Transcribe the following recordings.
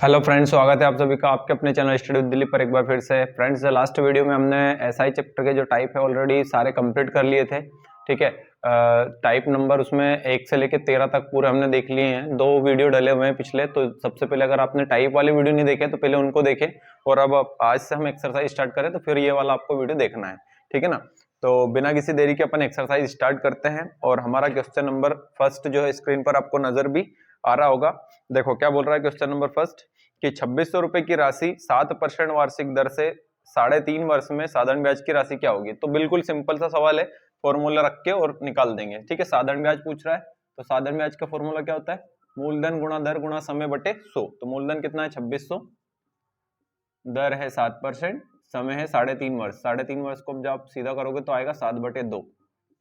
Hello friends, स्वागत है आप सभी का आपके अपने चैनल स्टडी विद दिलीप पर एक बार फिर से। फ्रेंड्स, लास्ट वीडियो में हमने एसआई चैप्टर के जो टाइप है ऑलरेडी सारे कंप्लीट कर लिए थे। ठीक है, टाइप नंबर उसमें 1 से लेकर 13 तक पूरे हमने देख लिए हैं। 2 वीडियो डले हुए हैं पिछले, तो सबसे पहले अगर आपने टाइप वाले वीडियो नहीं देखे तो पहले उनको देखें, और अब आज से हम एक्सरसाइज स्टार्ट करें तो फिर ये वाला आपको वीडियो देखना है। ठीक है ना, तो बिना किसी देरी के अपन एक्सरसाइज स्टार्ट करते हैं। और हमारा क्वेश्चन नंबर फर्स्ट जो है स्क्रीन पर आपको नजर भी आ रहा होगा। देखो क्या बोल रहा है क्वेश्चन नंबर फर्स्ट कि 2600 रुपए की राशि 7% वार्षिक दर से 3.5 वर्ष में साधारण ब्याज की राशि क्या होगी। तो बिल्कुल सिंपल सा सवाल है, फॉर्मूला रख के और निकाल देंगे। ठीक है, साधारण ब्याज पूछ रहा है तो साधारण ब्याज का फॉर्मूला क्या होता है, मूलधन गुणा दर गुणा समय बटे 100। तो मूलधन कितना है 2600, दर है 7%, समय है 3.5 वर्ष। 3.5 वर्ष को जब आप सीधा करोगे तो आएगा 7/2।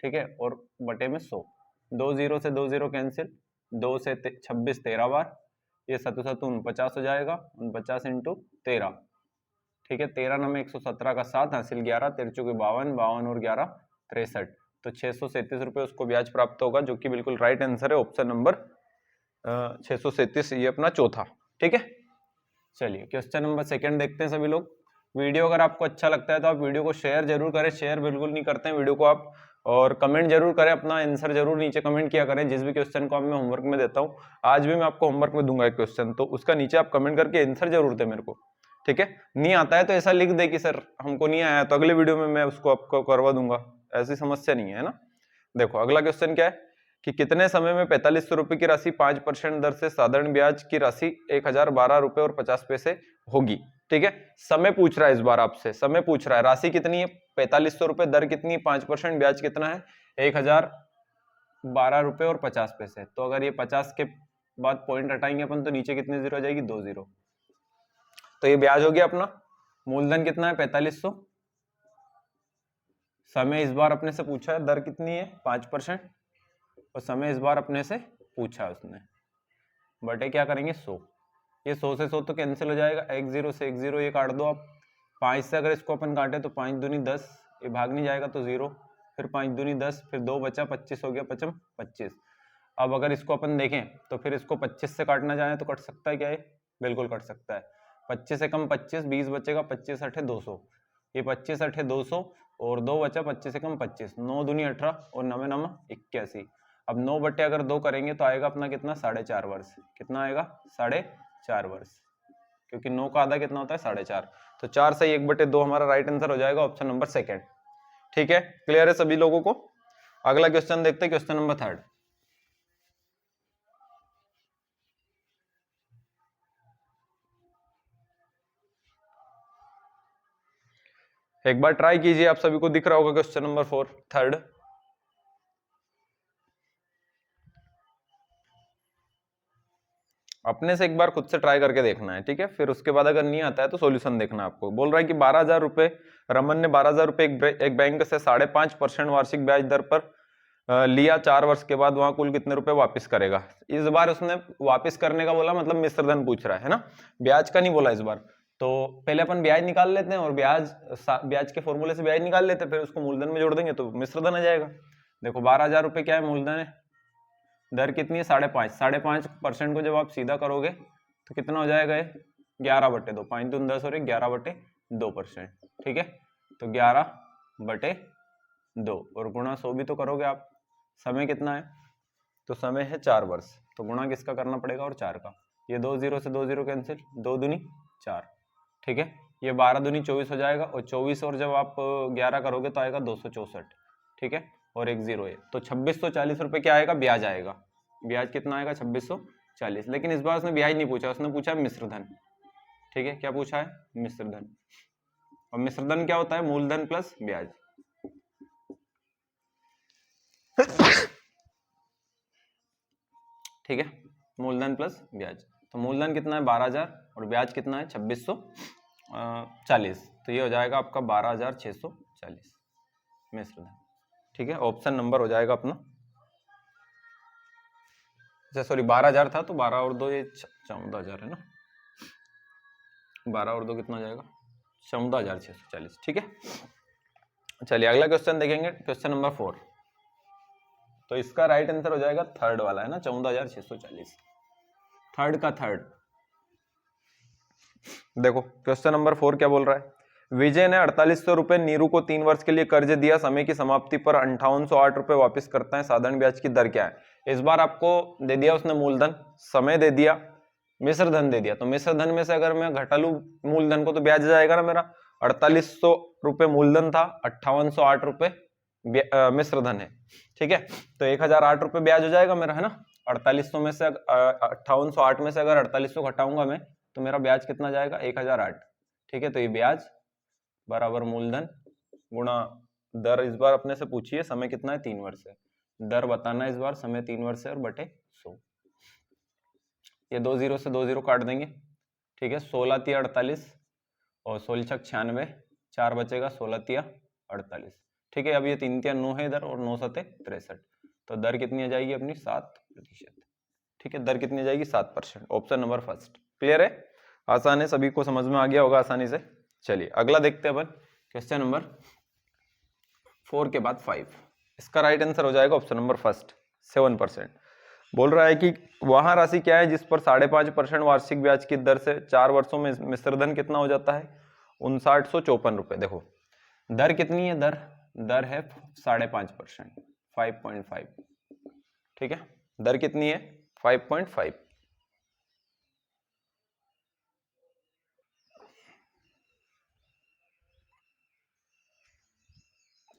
ठीक है, और बटे में 100, 2 0 से 2 0 कैंसिल, 2 से 26 13 बार, ये 7 7 49 हो जाएगा, 49 इंटू 13। ठीक है, 13 नंबर 117 का 7 हासिल 11, 13 चौके 52, 52 और 11 63। तो 637 रुपये उसको ब्याज प्राप्त होगा, जो कि बिल्कुल राइट आंसर है, ऑप्शन नंबर 637, ये अपना चौथा। ठीक है, चलिए क्वेश्चन नंबर सेकंड देखते हैं सभी लोग। वीडियो अगर आपको अच्छा लगता है तो आप वीडियो को शेयर जरूर करें, शेयर बिल्कुल नहीं करते हैं वीडियो को आप, और कमेंट जरूर करें, अपना आंसर जरूर नीचे कमेंट किया करें। जिस भी क्वेश्चन को मैं होमवर्क में देता हूँ, आज भी मैं आपको होमवर्क में दूंगा एक क्वेश्चन, तो उसका नीचे आप कमेंट करके आंसर जरूर दें मेरे को। ठीक है, नहीं आता है तो ऐसा लिख दे कि सर हमको नहीं आया, तो अगले वीडियो में मैं उसको आपको करवा दूंगा, ऐसी समस्या नहीं है ना। देखो अगला क्वेश्चन क्या है कि कितने समय में 4500 रुपए की राशि 5% दर से साधारण ब्याज की राशि 1012 रुपए और 50 पैसे होगी। ठीक है, समय पूछ रहा है इस बार आपसे, समय पूछ रहा है, राशि कितनी है 4500 रुपए, दर कितनी है 5%, ब्याज कितना है 1012 रुपए और 50 पैसे। तो अगर ये 50 के बाद पॉइंट हटाएंगे अपन तो नीचे कितनी जीरो आ जाएगी, 2 0। तो ये ब्याज हो गया अपना। मूलधन कितना है 4500, समय इस बार अपने से पूछा है, दर कितनी है 5%, और समय इस बार अपने से पूछा है उसने, बटे क्या करेंगे 100। ये 100 से 100 तो कैंसिल हो जाएगा, 1 0 से 1 0 ये काट दो आप। 5 से अगर इसको अपन काटे तो 5 दूनी 10, ये भाग नहीं जाएगा तो 0, फिर 5 दूनी 10, फिर 2 बचा 25 हो गया, 55 25। अब अगर इसको अपन देखें तो फिर इसको 25 से काटना चाहें तो कट सकता है क्या, ये बिल्कुल कट सकता है। 25 से कम 25, 20 बचेगा, 25 8 200, ये 25 8 200 और 2 बचा, 25 से कम 25, 9 दूनी 18 और 9 9 81। अब 9 बटे अगर 2 करेंगे तो आएगा अपना कितना 4.5 वर्ष। कितना आएगा 4.5 वर्ष, क्योंकि 9 का आधा कितना होता है 4.5। तो 4 से 1/2 हमारा राइट आंसर हो जाएगा, ऑप्शन नंबर सेकंड। ठीक है, क्लियर है सभी लोगों को। अगला क्वेश्चन देखते हैं, क्वेश्चन नंबर थर्ड। एक बार ट्राई कीजिए, आप सभी को दिख रहा होगा क्वेश्चन नंबर 4 थर्ड। अपने से एक बार खुद से ट्राई करके देखना है। ठीक है, फिर उसके बाद अगर नहीं आता है तो सॉल्यूशन देखना है आपको। बोल रहा है कि 12,000 रुपए, रमन ने 12,000 रुपए एक बैंक से 5.5% वार्षिक ब्याज दर पर लिया, 4 वर्ष के बाद वहां कुल कितने रुपए वापस करेगा। इस बार उसने वापस करने का बोला, मतलब मिश्र धन पूछ रहा है ना, ब्याज का नहीं बोला इस बार। तो पहले अपन ब्याज निकाल लेते हैं और ब्याज के फॉर्मूले से ब्याज निकाल लेते हैं, फिर उसको मूलधन में जोड़ देंगे तो मिश्र धन आ जाएगा। देखो 12,000 रुपए क्या है, मूलधन है, दर कितनी है 5.5, 5.5% को जब आप सीधा करोगे तो कितना हो जाएगा, ये 11/2, 5 दूनी 10 और 11/2%। ठीक है, तो 11/2 और गुणा 100 भी तो करोगे आप। समय कितना है, तो समय है 4 वर्ष, तो गुणा किसका करना पड़ेगा और 4 का। ये 2 0 से 2 0 कैंसिल, 2 दूनी 4। ठीक है, ये 12 दूनी 24 हो जाएगा, और 24 और जब आप 11 करोगे तो आएगा 264। ठीक है, और 1 0 है, तो 2640 रुपए क्या आएगा, ब्याज आएगा। ब्याज कितना आएगा 2640। लेकिन इस बार उसने ब्याज नहीं पूछा, उसने पूछा मिश्र धन। ठीक है, क्या पूछा है, मिश्र धन। और मिश्र धन क्या होता है, मूलधन प्लस ब्याज। ठीक है, मूलधन प्लस ब्याज। तो मूलधन कितना है 12,000 और ब्याज कितना है 2640, तो ये हो जाएगा आपका 12,640 मिश्र धन। ठीक है, ऑप्शन नंबर हो जाएगा अपना, अच्छा सॉरी 12,000 था तो 12 और 2 ये 14,000 है ना, 12 और 2 कितना हो जाएगा 14,640। ठीक है, चलिए अगला क्वेश्चन देखेंगे, क्वेश्चन नंबर 4। तो इसका राइट आंसर हो जाएगा थर्ड वाला है ना, 14,640, थर्ड का थर्ड। देखो क्वेश्चन नंबर 4 क्या बोल रहा है, विजय ने 4800 रुपए नीरू को 3 वर्ष के लिए कर्ज दिया, समय की समाप्ति पर 5808 रुपए वापस करता है, साधारण ब्याज की दर क्या है। इस बार आपको दे दिया उसने मूलधन, समय दे दिया, मिश्र धन दे दिया। तो मिश्र धन में से अगर मैं घटा लूं मूलधन को तो ब्याज जाएगा ना मेरा। 4800 रुपए मूलधन था, 5808 रुपए मिश्र धन है, ठीक है। तो 1008 रुपए ब्याज हो जाएगा मेरा, है ना। 4800 में से 5808 में से अगर 4800 घटाऊंगा मैं तो मेरा ब्याज कितना जाएगा, 1008, ठीक है। तो ये ब्याज बराबर मूलधन गुणा दर। इस बार अपने से पूछिए समय कितना है, 3 वर्ष है, दर बताना है इस बार, समय 3 वर्ष है और बटे 100। ये 2 जीरो से 2 जीरो काट देंगे, ठीक है। 16 तिया 48 और 16 छक 96, 4 बचेगा, 16 तिया 48, ठीक है। अब ये 3 तिया 9 है इधर और 9 सते 63, तो दर कितनी आ जाएगी अपनी 7%, ठीक है। दर कितनी आ जाएगी 7%। ऑप्शन नंबर फर्स्ट क्लियर है, आसान है, सभी को समझ में आ गया होगा आसानी से। चलिए अगला देखते हैं अपन, क्वेश्चन नंबर 4 के बाद 5। इसका राइट आंसर हो जाएगा ऑप्शन नंबर फर्स्ट 7%। बोल रहा है कि वहां राशि क्या है जिस पर 5.5% वार्षिक ब्याज की दर से 4 वर्षों में मिश्रधन कितना हो जाता है, 5954 रुपए। देखो दर कितनी है, दर है 5.5%, 5.5, ठीक है। दर कितनी है 5.5।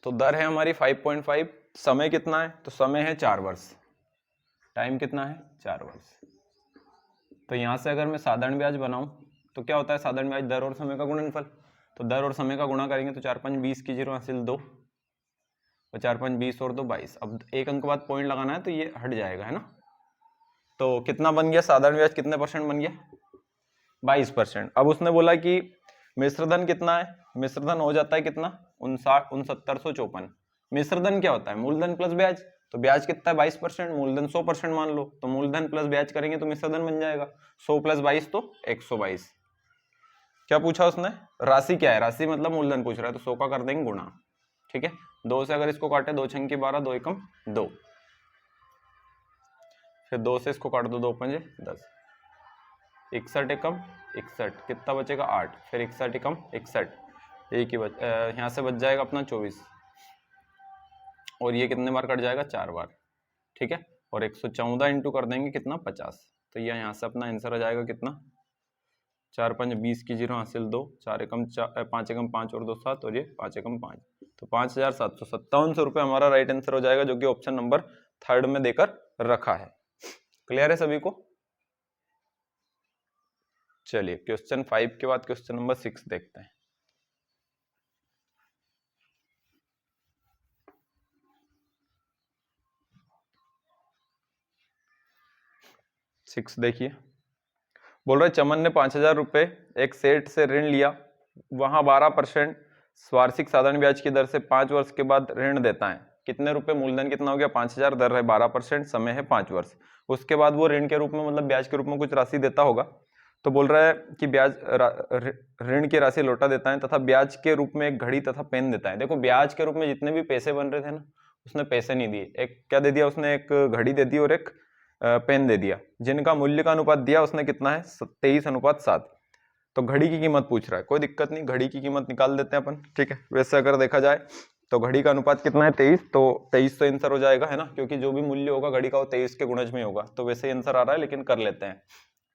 तो दर है हमारी 5.5, समय कितना है, तो समय है 4 वर्ष, टाइम कितना है 4 वर्ष। तो यहां से अगर मैं साधारण ब्याज बनाऊं तो क्या होता है, साधारण ब्याज दर और समय का गुणनफल। तो दर और समय का गुणा करेंगे तो 4 5 20 की 0 हासिल 2 और 4 5 20 और 2 22। अब एक अंक बाद पॉइंट लगाना है तो ये हट जाएगा, है ना। तो कितना बन गया साधारण ब्याज, कितने परसेंट बन गया, 22%। अब उसने बोला कि मिश्रधन कितना है, मिश्रधन हो जाता है कितना, 6954। मिश्रधन क्या होता है, मूलधन प्लस ब्याज। तो ब्याज कितना है 22%, मूलधन 100% मान लो, तो मूलधन प्लस ब्याज करेंगे तो मिश्रधन बन जाएगा 100 प्लस 22 तो 122। क्या पूछा उसने, राशि क्या है, राशि मतलब मूलधन पूछ रहा है, तो 100 का कर देंगे गुणा, ठीक है। 2 से अगर इसको काटे 2 छंग की 12, 2 एकम 2, फिर 2 से इसको काट दो 2 पंजे 10, 61 एकम 61, कितना बचेगा 8, फिर 61 एकम 61, एक ही यहाँ से बच जाएगा अपना 24, और ये कितने बार कट जाएगा 4 बार, ठीक है। और 114 इंटू कर देंगे कितना 50, तो ये यहाँ से अपना आंसर आ जाएगा कितना, 4 5 20 की 0 हासिल 2, 4 एकम 5 एकम 5 और 2 7, और ये 5 एकम 5, तो 5757 रुपये हमारा राइट आंसर हो जाएगा, जो कि ऑप्शन नंबर 3 में देकर रखा है। क्लियर है सभी को। चलिए क्वेश्चन 5 के बाद क्वेश्चन नंबर 6 देखते हैं। सिक्स देखिए, बोल रहे चमन ने 5000 रुपए एक सेठ से ऋण लिया, वहां 12% वार्षिक साधारण ब्याज की दर से 5 वर्ष के बाद ऋण देता है। कितने रुपए, मूलधन कितना हो गया 5000, दर है 12%, समय है 5 वर्ष। उसके बाद वो ऋण के रूप में मतलब ब्याज के रूप में कुछ राशि देता होगा। तो बोल रहा है कि ब्याज ऋण की राशि लौटा देता है तथा ब्याज के रूप में एक घड़ी तथा पेन देता है। देखो ब्याज के रूप में जितने भी पैसे बन रहे थे ना, उसने पैसे नहीं दिए, एक क्या दे दिया उसने, एक घड़ी दे दी और एक पेन दे दिया, जिनका मूल्य का अनुपात दिया उसने कितना है 23:7। तो घड़ी की कीमत पूछ रहा है, कोई दिक्कत नहीं, घड़ी की कीमत निकाल देते हैं अपन, ठीक है। वैसे अगर देखा जाए तो घड़ी का अनुपात कितना है 23, तो 23 तो आंसर हो जाएगा, है ना, क्योंकि जो भी मूल्य होगा घड़ी का वो 23 के गुणज में होगा। तो वैसे ही आंसर आ रहा है, लेकिन कर लेते हैं।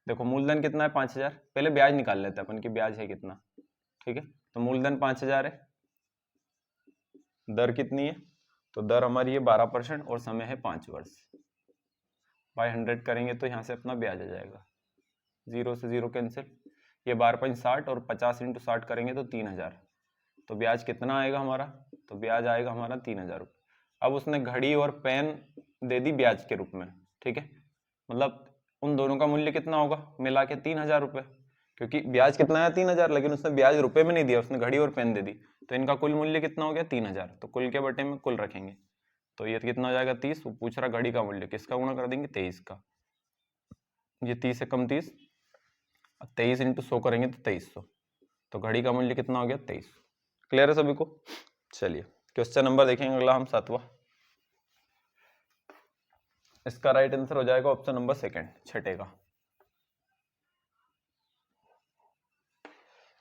देखो मूलधन कितना है 5000, पहले ब्याज निकाल लेते हैं अपन की ब्याज है कितना, ठीक है। तो मूलधन 5000 है, दर कितनी है, तो दर हमारी है 12% और समय है 5 वर्ष। बाय 100 करेंगे तो यहाँ से अपना ब्याज आ जाएगा, 0 से 0 कैंसिल, ये 12.60 और 50 इंटू 60 करेंगे तो 3000। तो ब्याज कितना आएगा हमारा, तो ब्याज आएगा हमारा 3000 रुपये। अब उसने घड़ी और पेन दे दी ब्याज के रूप में, ठीक है। मतलब उन दोनों का मूल्य कितना होगा मिला के 3000 रुपये, क्योंकि ब्याज कितना है 3000, लेकिन उसने ब्याज रुपए में नहीं दिया, उसने घड़ी और पेन दे दी। तो इनका कुल मूल्य कितना हो गया 3000, तो कुल के बटे में कुल रखेंगे, तो ये कितना हो जाएगा 30। वो पूछ रहा घड़ी का मूल्य, किसका गुणा कर देंगे 23 का, ये 30 से कम 30, 23 इंटू 100 करेंगे तो 2300, तो घड़ी का मूल्य कितना हो गया 23। क्लियर है सभी को। चलिए क्वेश्चन नंबर देखेंगे अगला हम 7वां। इसका राइट आंसर हो जाएगा ऑप्शन नंबर 2 छठे का।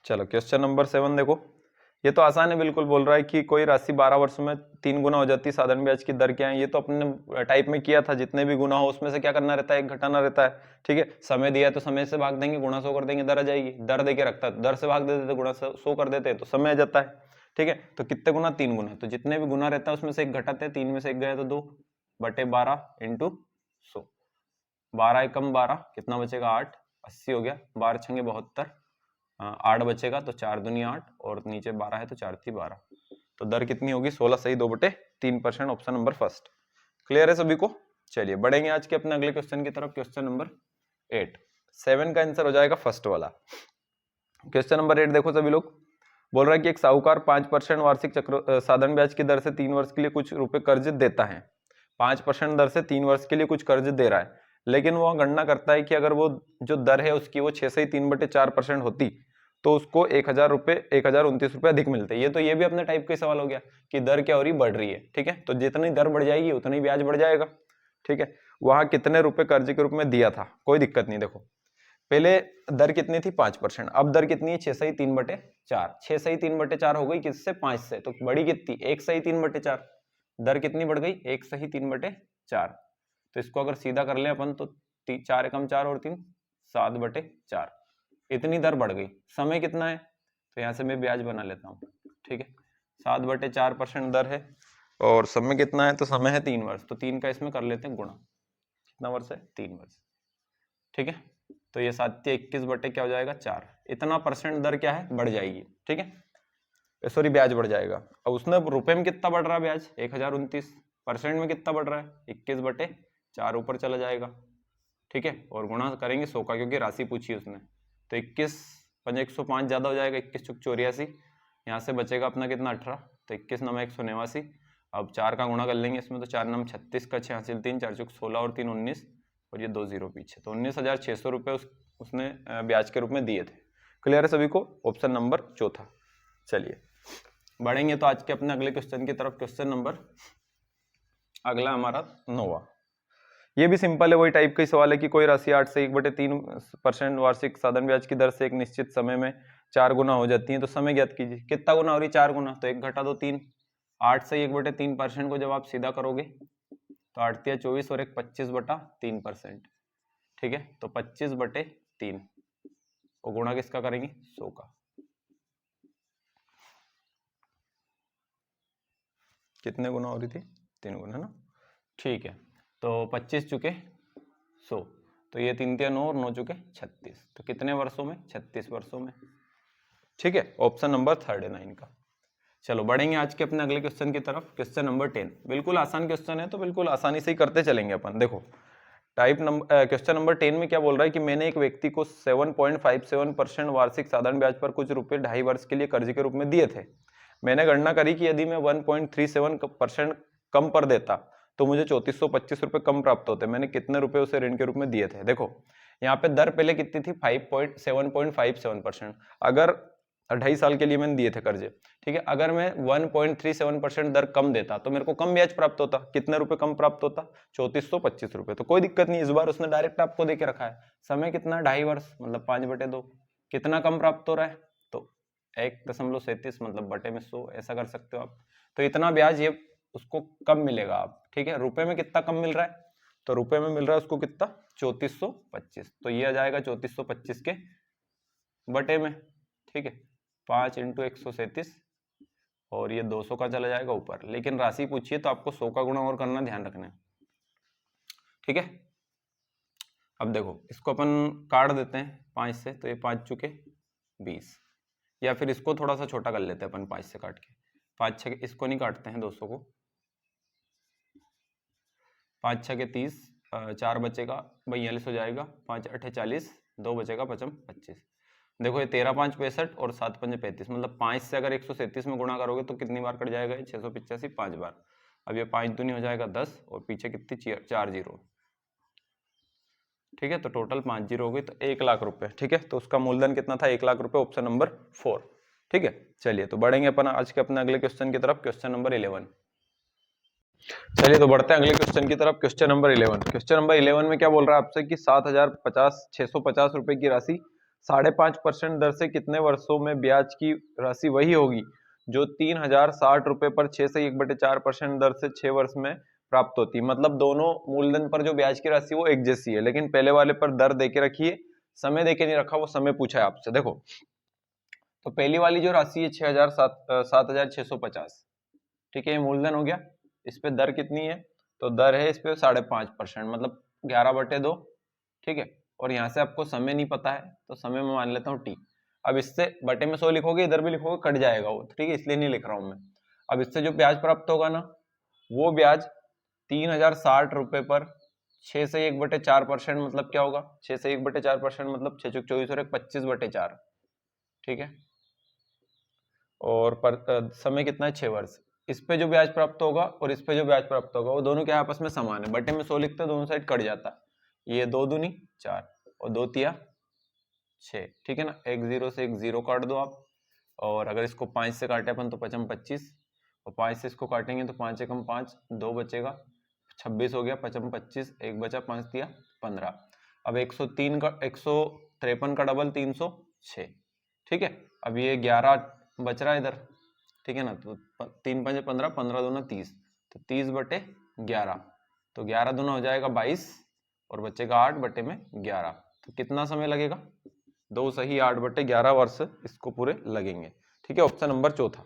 चलो क्वेश्चन नंबर 7 देखो, ये तो आसान है बिल्कुल। बोल रहा है कि कोई राशि 12 वर्षों में 3 गुना हो जाती है, साधारण ब्याज की दर क्या है। ये तो अपने टाइप में किया था, जितने भी गुना हो उसमें से क्या करना रहता है, एक घटाना रहता है। ठीक है, समय दिया है तो समय से भाग देंगे, गुणा 100 कर देंगे, दर आ जाएगी। दर दे के रखता है, दर से भाग देते, गुणा 100 कर देते तो समय आ जाता है। ठीक है, तो कितने गुना, 3 गुना, तो जितने भी गुना रहता है उसमें से एक घटाते हैं, 3 में से एक गया तो 2/12 इंटू 100। 12 एकम 12, कितना बचेगा 8, 80 हो गया। 12 छंगे 72, 8 बचेगा तो 4 दूनी 8 और नीचे 12 है तो 4 ती 12। तो दर कितनी होगी, 16 सही 2/3%, ऑप्शन नंबर फर्स्ट। क्लियर है सभी को। चलिए बढ़ेंगे आज के अपने अगले क्वेश्चन की तरफ, क्वेश्चन नंबर 8। 7 का आंसर हो जाएगा फर्स्ट वाला। क्वेश्चन नंबर 8 देखो सभी लोग, बोल रहा है कि एक साहूकार 5% वार्षिक चक्र साधारण ब्याज की दर से 3 वर्ष के लिए कुछ रुपए कर्ज देता है। 5% दर से 3 वर्ष के लिए कुछ कर्ज दे रहा है, लेकिन वो गणना करता है कि अगर वो जो दर है उसकी वो 6 से 3/4% होती तो उसको 1029 रुपए अधिक मिलते। ये भी अपने टाइप का सवाल हो गया कि दर क्या हो रही, बढ़ रही है। ठीक है, तो जितनी दर बढ़ जाएगी उतनी ब्याज बढ़ जाएगा। ठीक है, वहां कितने रुपए कर्ज के रूप में दिया था, कोई दिक्कत नहीं। देखो पहले दर कितनी थी 5%, अब दर कितनी है 6 सही 3/4। 6 सही 3/4 हो गई किससे, 5 से, तो बड़ी कितनी 1 सही 3/4। दर कितनी बढ़ गई, 1 सही 3/4। तो इसको अगर सीधा कर ले अपन तो 4 एकम 4 और 3 7/4, इतनी दर बढ़ गई। समय कितना है, तो यहाँ से मैं ब्याज बना लेता हूँ। ठीक है, 7/4% दर है और समय कितना है, तो समय है 3 वर्ष, तो 3 का इसमें कर लेते हैं गुणा। कितना वर्ष है, 3 वर्ष। ठीक है, तो ये 7×21 बटे क्या हो जाएगा 4। इतना परसेंट दर क्या है, बढ़ जाएगी। ठीक है, सॉरी ब्याज बढ़ जाएगा। अब उसने रुपए में कितना बढ़ रहा है ब्याज, 1029, परसेंट में कितना बढ़ रहा है 21/4 ऊपर चला जाएगा। ठीक है, और गुणा करेंगे 100 का, क्योंकि राशि पूछी उसने, तो 21 5 105 ज्यादा हो जाएगा, 21 चुक 84, यहाँ से बचेगा अपना कितना 18, तो 21 9 189। अब 4 का गुणा कर लेंगे इसमें, तो 4 9 36 का 6 हासिल 3 4 चुक 16 और 3 19 और ये 2 जीरो पीछे, तो 19,600 रुपये उसने ब्याज के रूप में दिए थे। क्लियर है सभी को, ऑप्शन नंबर चौथा। चलिए बढ़ेंगे तो आज के अपने अगले क्वेश्चन की तरफ, क्वेश्चन नंबर अगला हमारा 9वां। ये भी सिंपल है, वही टाइप का ही सवाल है कि कोई राशि 8 से 1/3% वार्षिक साधारण ब्याज की दर से एक निश्चित समय में 4 गुना हो जाती है, तो समय ज्ञात कीजिए। कितना गुना हो रही, 4 गुना, तो 1 घटा 2 3। 8 से 1/3% को जब आप सीधा करोगे तो 8 तिया 24 और 1 25/3%। ठीक है, तो 25/3 और गुणा किसका करेंगे, 100 का। कितने गुना हो रही थी, 3 गुना ना। ठीक है, तो 25 चुके 100, तो ये 3 तिया 9 और 9 चुके 36, तो कितने वर्षों में, 36 वर्षों में। ठीक है, ऑप्शन नंबर थर्ड है 9 का। चलो बढ़ेंगे आज के अपने अगले क्वेश्चन की तरफ, क्वेश्चन नंबर 10। बिल्कुल आसान क्वेश्चन है, तो बिल्कुल आसानी से ही करते चलेंगे अपन। देखो टाइप नंबर क्वेश्चन नंबर 10 में क्या बोल रहा है कि मैंने एक व्यक्ति को 7.57% वार्षिक साधारण ब्याज पर कुछ रुपए 2.5 वर्ष के लिए कर्ज के रूप में दिए थे। मैंने गणना करी कि यदि मैं 1.37% कम पर देता तो मुझे 3425 रुपए कम प्राप्त होते। मैंने कितने रुपए उसे ऋण के रूप में दिए थे। देखो यहाँ पे दर पहले कितनी थी, 7.57%। अगर 2.5 साल के लिए मैंने दिए थे कर्जे, ठीक है, अगर मैं 1.37% दर कम देता तो मेरे को कम ब्याज प्राप्त होता। कितने रुपए कम प्राप्त होता, 3425 रुपए। तो कोई दिक्कत नहीं, इस बार उसने डायरेक्ट आपको दे के रखा है। समय कितना, 2.5 वर्ष, मतलब 5/2। कितना कम प्राप्त हो रहा है, तो 1.37 मतलब बटे में 100, ऐसा कर सकते हो आप। तो इतना ब्याज ये उसको कम मिलेगा आप। ठीक है, रुपए में कितना कम मिल रहा है, तो रुपए में मिल रहा है उसको कितना, 3425। तो ये आ जाएगा 3425 के बटे में। ठीक है, 5 × 137 और ये 200 का चला जाएगा ऊपर, लेकिन राशि पूछिए तो आपको 100 का गुणा और करना ध्यान रखना है। ठीक है, अब देखो इसको अपन काट देते हैं 5 से, तो ये 5 चुके 20, या फिर इसको थोड़ा सा छोटा कर लेते हैं अपन 5 से काट के। 5 6 इसको नहीं काटते हैं 200 को, 5 6 के 30, 4 बचेगा 42 हो जाएगा, 5 8 40, 2 बचेगा 5 25। देखो ये 13 5 65 और 7 5 35, मतलब 5 से अगर 137 में गुणा करोगे तो कितनी बार कट जाएगा, 685 5 बार। अब ये 5 दूनी हो जाएगा 10 और पीछे कितनी 4 जीरो। ठीक है, तो टोटल 5 जीरो हो गई, तो 1 लाख रुपए। ठीक है, तो उसका मूलधन कितना था, 1 लाख रुपए, ऑप्शन नंबर 4। ठीक है, चलिए तो बढ़ेंगे अपन आज के अपने अगले क्वेश्चन की तरफ, क्वेश्चन नंबर 11। चलिए तो बढ़ते हैं अगले क्वेश्चन की तरफ, क्वेश्चन नंबर 11। क्वेश्चन नंबर 11 में क्या बोल रहा है आपसे कि 650 रुपए की राशि 5.5% दर से कितने वर्षों में ब्याज की राशि वही होगी जो 3060 रुपए पर 6 से 1/4% दर से 6 वर्ष में प्राप्त होती है। मतलब दोनों मूलधन पर जो ब्याज की राशि वो एक जैसी है, लेकिन पहले वाले पर दर देके रखी है, समय देके नहीं रखा, वो समय पूछा है आपसे। देखो तो पहली वाली जो राशि है 7,650, ठीक है, ये मूलधन हो गया। इस पे दर कितनी है, तो दर है इस पे 5.5%, मतलब 11/2, ठीक है। और यहाँ से आपको समय नहीं पता है तो समय में मान लेता हूँ टी। अब इससे बटे में 100 लिखोगे, इधर भी लिखोगे, कट जाएगा वो, ठीक है, इसलिए नहीं लिख रहा हूँ मैं। अब इससे जो ब्याज प्राप्त होगा ना, वो ब्याज 3060 रुपए पर 6 से 1/4%, मतलब क्या होगा, 6 से 1/4% मतलब 6 चौक 24 और 25/4, ठीक है। और समय कितना है, 6 वर्ष। इस पे जो ब्याज प्राप्त होगा और इस पे जो ब्याज प्राप्त होगा वो दोनों क्या आपस में समान है, बटे में 100 लिखते हैं, दोनों साइड कट जाता है। ये 2 दूनी 4 और 2 तिया 6, ठीक है ना। एक 0 से एक 0 काट दो आप, और अगर इसको 5 से काटे अपन तो 5 25, और 5 से इसको काटेंगे तो 5 एकम 5, 2 बचेगा, 26 हो गया, 5 25, 1 बचा, 5 तिया 15। अब 103 का 153 का डबल 306, ठीक है। अब ये 11 बच रहा है इधर, ठीक है ना, तो 3 5 15, 15 दूना 30, तो 30/11, तो 11 दूना हो जाएगा 22 और बचेगा 8/11। तो कितना समय लगेगा, 2 सही 8/11 वर्ष इसको पूरे लगेंगे, ठीक है। ऑप्शन नंबर चौथा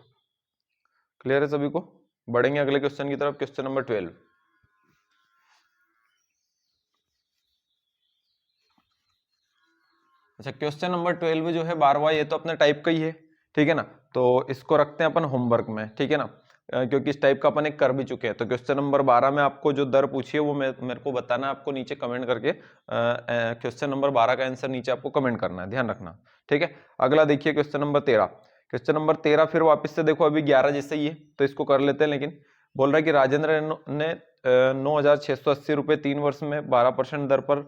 क्लियर है सभी को। बढ़ेंगे अगले क्वेश्चन की तरफ, क्वेश्चन नंबर 12। अच्छा, क्वेश्चन नंबर 12 जो है 12वां, ये तो अपने टाइप का ही है, ठीक है ना। तो इसको रखते हैं अपन होमवर्क में, ठीक है ना, क्योंकि इस टाइप का अपन एक कर भी चुके हैं। तो क्वेश्चन नंबर 12 में आपको जो दर पूछी है वो मेरे को बताना है, आपको नीचे कमेंट करके क्वेश्चन नंबर 12 का आंसर नीचे आपको कमेंट करना है, ध्यान रखना, ठीक है। अगला देखिए क्वेश्चन नंबर 13। क्वेश्चन नंबर 13 फिर वापस से देखो, अभी 11 जैसे ही है तो इसको कर लेते हैं, लेकिन बोल रहा है कि राजेंद्र ने 9,680 रुपये 3 वर्ष में 12% दर पर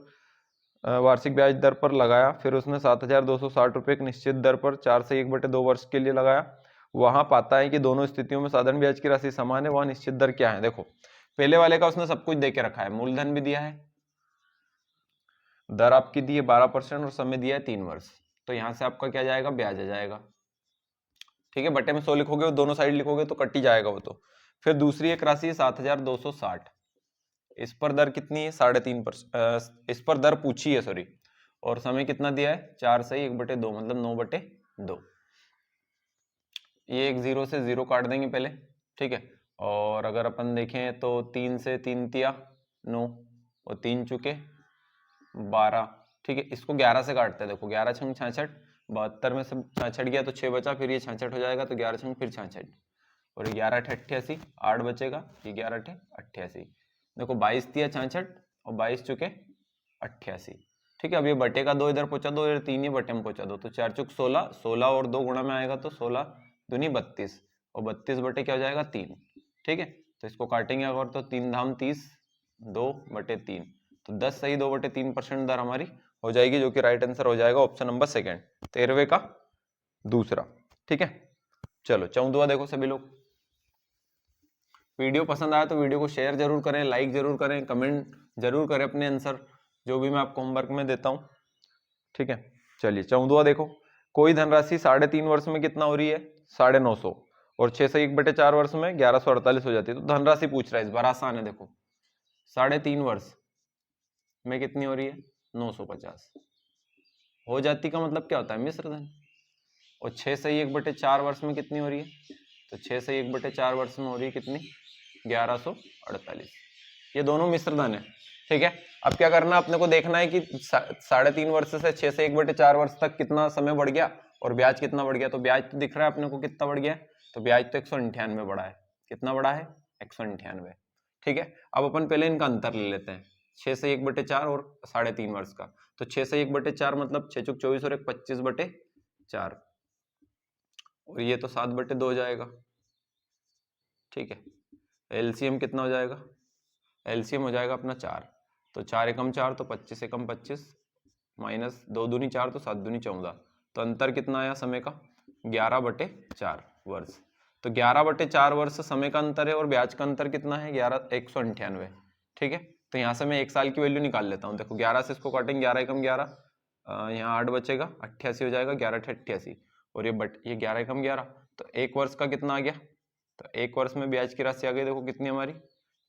वार्षिक ब्याज दर पर लगाया। फिर उसने 7,260 रुपये एक निश्चित दर पर 4 से 1/2 वर्ष के लिए लगाया। वहां पाता है कि दोनों स्थितियों में साधारण ब्याज की राशि समान है, वहां निश्चित दर क्या है। देखो पहले वाले का उसने सब कुछ दे के रखा है, मूलधन भी दिया है, दर आपकी दी है 12% और समय दिया है 3 वर्ष। तो यहां से आपका क्या जाएगा, ब्याज आ जाएगा, ठीक है। बटे में 100 लिखोगे, दोनों साइड लिखोगे तो कट ही जाएगा वो तो। फिर दूसरी एक राशि है 7,260, इस पर दर कितनी है, 3.5%, इस पर दर पूछी है, सॉरी, और समय कितना दिया है, 4 से 1/2, मतलब 9/2। ये एक 0 से 0 काट देंगे पहले, ठीक है। और अगर अपन देखें तो 3 से 3 तिया 9 और 3 चुके 12, ठीक है। इसको 11 से काटते हैं, देखो 11 छंग 66, 72 में से 66 गया तो 6 बचा, फिर ये 66 हो जाएगा तो 11 छंग फिर 66, और 11 अठे 88, 8 बचेगा, ये 11 अठे 88। देखो 22 तिया 66 और 22 चुके 88, ठीक है। अब ये बटे का 2 इधर पहुंचा दो, इधर 3 ये बटे में पहुंचा दो, तो 4 चुक 16, 16 और 2 गुणा में आएगा तो 16 दूनी 32, और 32 बटे क्या हो जाएगा 3, ठीक है। तो इसको काटेंगे अगर तो 3 धाम 30, 2/3, तो 10 सही 2/3% दर हमारी हो जाएगी, जो कि राइट आंसर हो जाएगा ऑप्शन नंबर सेकंड, 13वें का दूसरा, ठीक है। चलो 14वां देखो सभी लोग। वीडियो पसंद आया तो वीडियो को शेयर जरूर करें, लाइक जरूर करें, कमेंट जरूर करें अपने आंसर जो भी मैं आपको होमवर्क में देता हूं, ठीक है। चलिए 14वां देखो, कोई धनराशि 3.5 वर्ष में कितना हो रही है, 950, और 6 से 1/4 वर्ष में 1148 हो जाती है। तो धनराशि पूछ रहा है, इस बार आसान है, देखो 3.5 वर्ष में कितनी हो रही है, 950 हो जाती का मतलब क्या होता है, मिश्र धन। और 6 से 1/4 वर्ष में कितनी हो रही है, तो 6 से 1/4 वर्ष में हो रही है कितनी, 1148। ये दोनों मिश्र धन है, ठीक है। अब क्या करना, अपने को देखना है कि 3.5 वर्ष से 6 से 1/4 वर्ष तक कितना समय बढ़ गया और ब्याज कितना बढ़ गया। तो ब्याज तो दिख रहा है अपने को कितना बढ़ गया, तो ब्याज तो 198 बढ़ा है। कितना बढ़ा है, 198, ठीक है। अब अपन पहले इनका अंतर ले लेते हैं, 6 से 1/4 और 3.5 वर्ष का। तो 6 से 1/4 मतलब 6 चुक 24 और 25/4, और ये तो 7/2 हो जाएगा, ठीक है। एलसीएम कितना हो जाएगा, एलसीएम हो जाएगा अपना 4, तो 4 एकम 4 तो 25 एकम 25, माइनस 2 दूनी 4 तो 7 दूनी 14, तो अंतर कितना आया समय का, 11/4 वर्ष। तो 11/4 वर्ष समय का अंतर है, और ब्याज का अंतर कितना है, 198, ठीक है। तो यहाँ से मैं 1 साल की वैल्यू निकाल लेता हूँ। देखो 11 से इसको काटेंगे, 11 एकम 11, यहाँ 8 बचेगा, 88 हो जाएगा, 11 × 88, और ये 11 कम 11, तो 1 वर्ष का कितना आ गया, तो 1 वर्ष में ब्याज की राशि आ गई, देखो कितनी हमारी,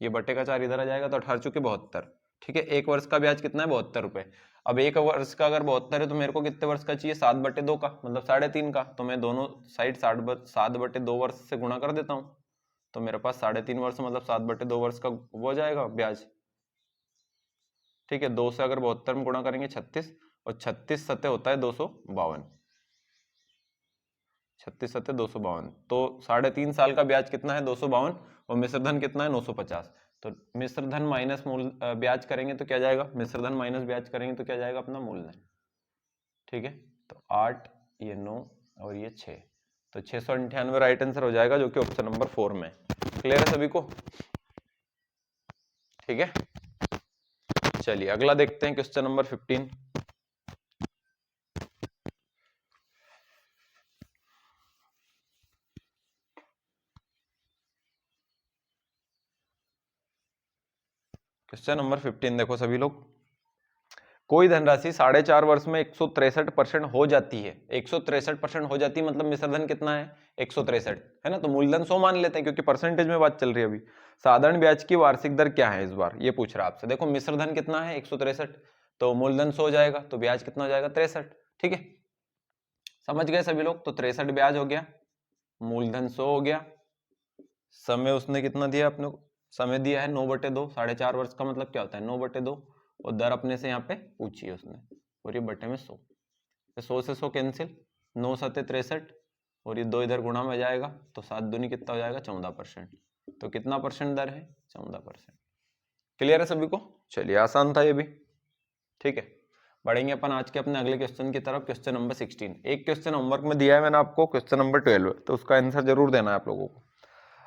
ये बटे का 4 इधर आ जाएगा, तो 18 चुके 72, ठीक है। 1 वर्ष का ब्याज कितना है, 72 रुपए। अब 1 वर्ष का अगर 72 है तो मेरे को कितने वर्ष का चाहिए, 7/2 का, मतलब 3.5 का, तो मैं दोनों साइड 7/2 वर्ष से गुणा कर देता हूँ, तो मेरे पास 3.5 वर्ष मतलब 7/2 वर्ष का वो हो जाएगा ब्याज, ठीक है। 2 से अगर 72 में गुणा करेंगे 36, और 36 सत्ते होता है 252, 36 सत्ते 252, तो 3.5 साल का ब्याज कितना है, 252, और मिश्रधन कितना है, 950। तो मिश्रधन माइनस मूल ब्याज करेंगे तो क्या जाएगा, मिश्रधन माइनस ब्याज करेंगे तो क्या जाएगा, अपना मूलधन, ठीक है। तो 8, ये 9 और ये 6, तो 698 राइट आंसर हो जाएगा, जो कि ऑप्शन नंबर 4 में। क्लियर है सभी को, ठीक है। चलिए अगला देखते हैं, क्वेश्चन नंबर 15। क्वेश्चन नंबर 15 देखो सभी लोग, कोई धनराशि 4.5 वर्ष में 163% हो जाती है, 163% हो जाती है, मतलब मिश्रधन कितना है, 163 है ना, तो मूलधन 100 मान लेते हैं क्योंकि परसेंटेज में बात चल रही है अभी। साधारण ब्याज की वार्षिक दर क्या है इस बार, ये पूछ रहा है आपसे। देखो मिश्रधन कितना है 163, तो मूलधन 100 हो जाएगा, तो ब्याज कितना हो जाएगा 63, ठीक है। समझ गए सभी लोग, तो 63 ब्याज हो गया, मूलधन 100 हो गया, समय उसने कितना दिया अपने को, समय दिया है 9/2, 4.5 वर्ष का मतलब क्या होता है 9/2, और दर अपने से यहाँ पे पूछी है उसने, और ये बटे में 100, 100 से 100 कैंसिल, 9 7 63, और ये 2 इधर गुणा में जाएगा, तो 7 दूनी कितना हो जाएगा 14%, तो कितना परसेंट दर है 14%। क्लियर है सभी को, चलिए आसान था ये भी, ठीक है। बढ़ेंगे अपन आज के अपने अगले क्वेश्चन की तरफ, क्वेश्चन नंबर 16। एक क्वेश्चन होमवर्क में दिया है मैंने आपको, क्वेश्चन नंबर 12, तो उसका आंसर जरूर देना है आप लोगों को।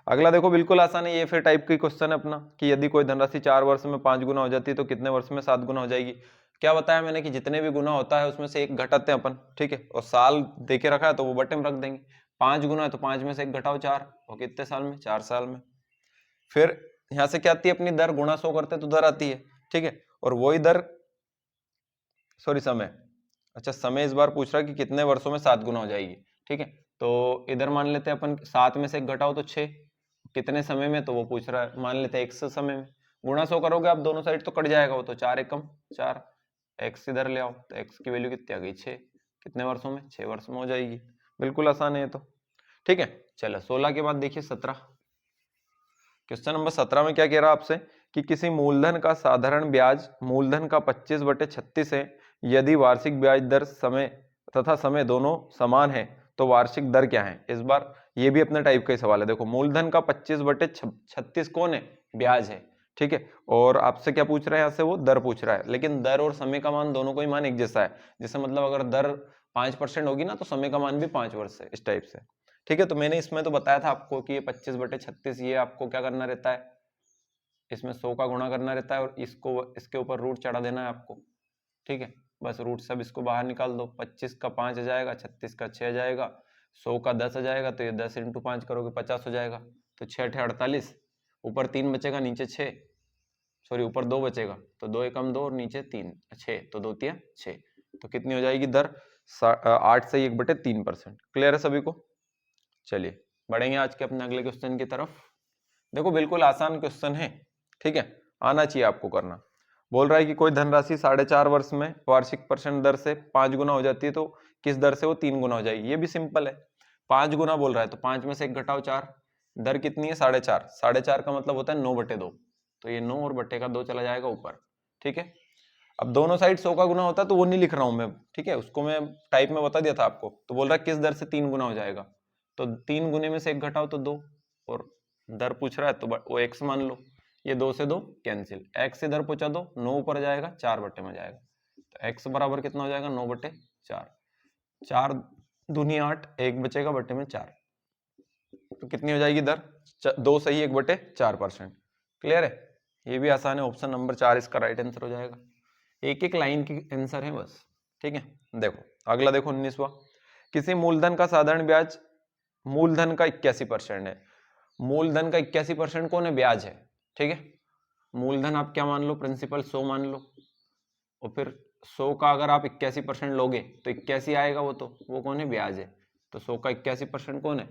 अगला देखो बिल्कुल आसान है, ये फिर टाइप की क्वेश्चन है अपना, कि यदि कोई धनराशि 4 वर्ष में 5 गुना हो जाती है तो कितने वर्ष में 7 गुना हो जाएगी। क्या बताया मैंने कि जितने भी गुना होता है उसमें से एक घटाते हैं अपन, ठीक है, और साल दे के रखा है तो वो बटे में रख देंगे। 5 गुना है तो 5 में से एक घटाओ 4, और कितने साल में, 4 साल में। फिर यहाँ से क्या आती है अपनी दर, गुणा 100 करते हैं तो दर आती है, ठीक है, और वही दर, सॉरी समय, अच्छा समय इस बार पूछ रहा है कि कितने वर्षों में 7 गुना हो जाएगी, ठीक है। तो इधर मान लेते हैं अपन 7 में से एक घटाओ तो 6, कितने समय में, तो वो पूछ रहा है, मान लेते हैं x समय में, गुणा 100 करोगे आप दोनों साइड तो कट जाएगा वो, तो 4 एकम 4, x इधर ले आओ, तो x की वैल्यू कितनी आ गई 6, कितने वर्षों में, 6 वर्ष में हो जाएगी। बिल्कुल आसान है ये तो, ठीक है। चलो 16 के बाद देखिए 17, क्वेश्चन नंबर 17 में क्या कह रहा है आपसे, कि किसी मूलधन का साधारण ब्याज मूलधन का 25/36 है, यदि वार्षिक ब्याज दर समय तथा समय दोनों समान है तो वार्षिक दर क्या है। इस बार ये भी अपने टाइप का ही सवाल है। देखो मूलधन का 25/36 कौन है, ब्याज है, ठीक है, और आपसे क्या पूछ रहा है, यहाँ से वो दर पूछ रहा है, लेकिन दर और समय का मान दोनों को ही मान एक जैसा है, जैसे मतलब अगर दर 5% होगी ना तो समय का मान भी 5 वर्ष है, इस टाइप से, ठीक है। तो मैंने इसमें तो बताया था आपको कि ये 25/36, ये आपको क्या करना रहता है, इसमें 100 का गुणा करना रहता है, और इसको इसके ऊपर रूट चढ़ा देना है आपको, ठीक है। बस रूट सब इसको बाहर निकाल दो, 25 का 5 आ जाएगा, 36 का 6 आ जाएगा, 100 का 10 आ जाएगा, तो ये 10 × 5 करोगे 50 हो जाएगा, तो 6 × 48, ऊपर 3 बचेगा नीचे 6, सॉरी ऊपर 2 बचेगा, तो 2 एकम 2 और नीचे 3 6, तो 2 तिया 6, तो कितनी हो जाएगी दर, 8 से 1/3%। क्लियर है सभी को, चलिए बढ़ेंगे आज के अपने अगले क्वेश्चन की तरफ। देखो बिल्कुल आसान क्वेश्चन है, ठीक है, आना चाहिए आपको करना। बोल रहा है कि कोई धनराशि 4.5 वर्ष में वार्षिक परसेंट दर से 5 गुना हो जाती है तो किस दर से वो 3 गुना हो जाएगी। ये भी सिंपल है, 5 गुना बोल रहा है तो 5 में से एक घटाओ 4, दर कितनी है 4.5, 4.5 का मतलब होता है 9/2, तो ये 9 और बट्टे का 2 चला जाएगा ऊपर, ठीक है। अब दोनों साइड 100 का गुना होता है तो वो नहीं लिख रहा हूं मैं, ठीक है, उसको मैं टाइप में बता दिया था आपको। तो बोल रहा है किस दर से 3 गुना हो जाएगा, तो 3 गुने में से एक घटाओ तो 2, और दर पूछ रहा है तो वो x मान लो, ये 2 से 2 कैंसिल, x इधर पहुंचा दो, 9 ऊपर जाएगा 4 बट्टे में जाएगा, तो x बराबर कितना हो जाएगा 9/4, 4 दूनी 8, 1 बचेगा बट्टे में 4, तो कितनी हो जाएगी दर 2 सही 1/4%। क्लियर है, ये भी आसान है, ऑप्शन नंबर 4 इसका राइट आंसर हो जाएगा। एक एक लाइन की आंसर है बस, ठीक है। देखो अगला देखो 19वां, किसी मूलधन का साधारण ब्याज मूलधन का 81% है। मूलधन का 81% कौन है, ब्याज है, ठीक है। मूलधन आप क्या मान लो, प्रिंसिपल 100 मान लो, और फिर 100 का अगर आप 81% लोगे तो 81 आएगा, वो कौन है, ब्याज है। तो 100 का 81% कौन है,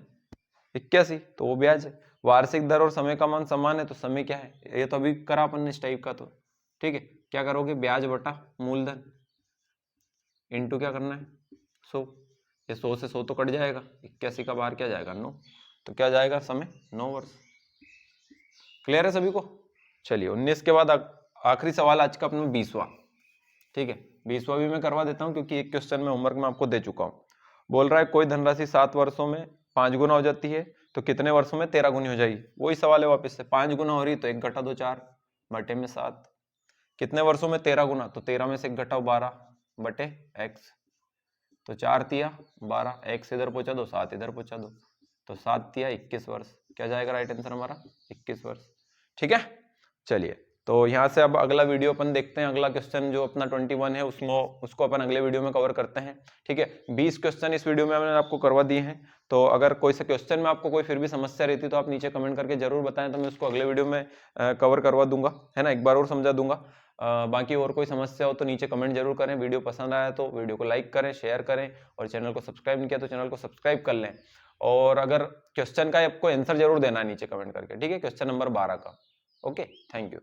81, तो वो ब्याज है। वार्षिक दर और समय का मान समान है, तो समय क्या है, ये तो अभी करा अपन ने इस टाइप का। तो ठीक है, क्या करोगे, ब्याज बटा मूलधन इनटू क्या करना है, 100। ये 100 से 100 तो कट जाएगा, 81 का बाहर क्या जाएगा, 9, तो क्या जाएगा समय, 9 वर्ष। क्लियर है सभी को। चलिए 19 के बाद आखिरी सवाल आज का अपना 20वां। ठीक है, 20वां भी मैं करवा देता हूं क्योंकि एक क्वेश्चन में होमवर्क में आपको दे चुका हूं। बोल रहा है कोई धनराशि 7 वर्षों में 5 गुना हो जाती है तो कितने वर्षों में 13 गुनी हो जाएगी। वही सवाल है वापस से, 5 गुना हो रही तो 1 घटा दो 4 बटे में 7, कितने वर्षों में 13 गुना, तो 13 में से 1 घटाओ 12 बटे x, तो 4 तिया 12, x इधर पहुंचा दो 7 इधर पहुंचा दो, तो 7 तिया 21 वर्ष। क्या जाएगा राइट आंसर हमारा, 21 वर्ष। ठीक है, चलिए तो यहाँ से अब अगला वीडियो अपन देखते हैं। अगला क्वेश्चन जो अपना 21 है उसको अपन अगले वीडियो में कवर करते हैं। ठीक है, 20 क्वेश्चन इस वीडियो में मैंने आपको करवा दिए हैं। तो अगर कोई सा क्वेश्चन में आपको कोई फिर भी समस्या रहती तो आप नीचे कमेंट करके जरूर बताएं, तो मैं उसको अगले वीडियो में कवर करवा दूंगा, है ना, एक बार और समझा दूंगा। बाकी और कोई समस्या हो तो नीचे कमेंट जरूर करें। वीडियो पसंद आया तो वीडियो को लाइक करें, शेयर करें, और चैनल को सब्सक्राइब नहीं किया तो चैनल को सब्सक्राइब कर लें। और अगर क्वेश्चन का आपको आंसर जरूर देना है नीचे कमेंट करके, ठीक है, क्वेश्चन नंबर 12 का। Okay, thank you.